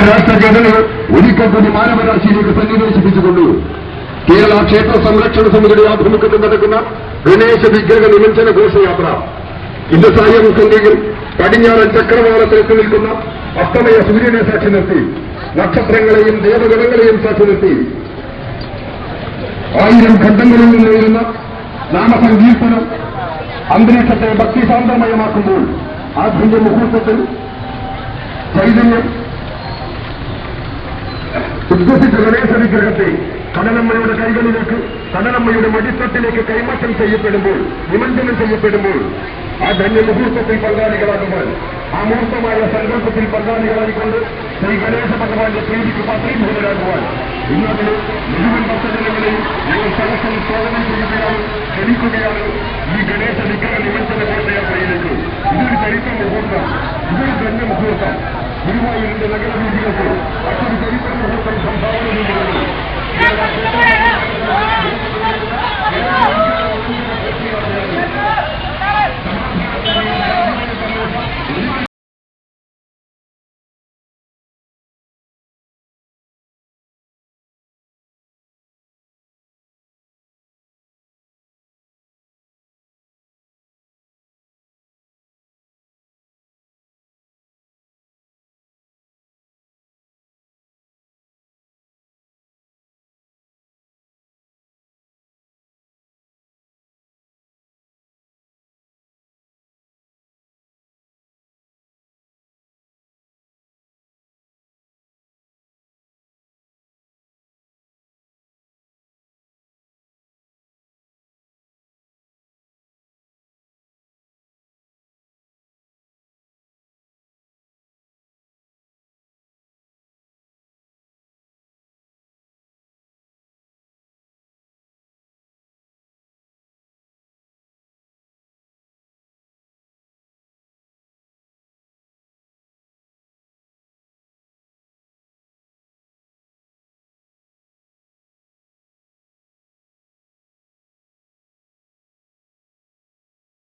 രാഷ്ട്രഘടനയെ ഒരിക്കൽ കൂടി മാനവരാശിയിലേക്ക് സന്നിവേശിപ്പിച്ചുകൊണ്ട് കേരള ക്ഷേത്ര സംരക്ഷണ സമിതിയുടെ ആഭിമുഖ്യത്തിൽ നടക്കുന്ന ഗണേശ വിഗ്രഹ നിമഞ്ജന ഘോഷയാത്ര ഇന്ന് സായം സന്ധ്യയിൽ പടിഞ്ഞാറൻ ചക്രവാളത്തിലെത്തി നിൽക്കുന്ന അസ്തമയ സൂര്യനെ സാക്ഷി നിർത്തി നക്ഷത്രങ്ങളെയും ദേവഗണങ്ങളെയും സാക്ഷി നിർത്തി 1000 ഖണ്ഡങ്ങളിൽ നിന്ന് വരുന്ന നാമസങ്കീർത്തനം അന്തരീക്ഷത്തെ ഭക്തിസാന്ദ്രമയമാക്കുമ്പോൾ ആധുനിക മുഹൂർത്തത്തിൽ ചൈതന്യം ഉദ്ഘോഷിച്ച ഗണേശ വിഗ്രഹത്തെ കടലമ്മയുടെ കൈകളിലേക്ക് കടലമ്മയുടെ മടിത്തട്ടിലേക്ക് കൈമാറ്റം ചെയ്യപ്പെടുമ്പോൾ നിമഞ്ജനം ചെയ്യപ്പെടുമ്പോൾ ആ ധന്യമുഹൂർത്തത്തിൽ പങ്കാളികളാകുവാൻ ആ മൂർത്തമായ സങ്കല്പത്തിൽ പങ്കാളികളായിക്കൊണ്ട് ശ്രീ ഗണേശ ഭഗവാന്റെ പ്രീതിക്ക് പത്രീഭൂതരാകുവാൻ ഇന്നതിന് മുഴുവൻ ഭക്തജനങ്ങളെയും ഞങ്ങൾ സദസ്സിൽ സ്വാഗതം ചെയ്യുകയാണ് ക്ഷണിക്കുകയാണ് ഈ ഗണേശ വിഗ്രഹ നിമഞ്ജന ഘോഷയാത്രയിലേക്ക്. ഇതൊരു ചരിത്ര മുഹൂർത്തം, ഇതൊരു ധന്യമുഹൂർത്തം. ഗുരുവായൂരിന്റെ നഗരവീതികൾക്ക് മറ്റൊരു ചരിത്ര മുഹൂർത്തം സംഭാവന ചെയ്യുന്നത്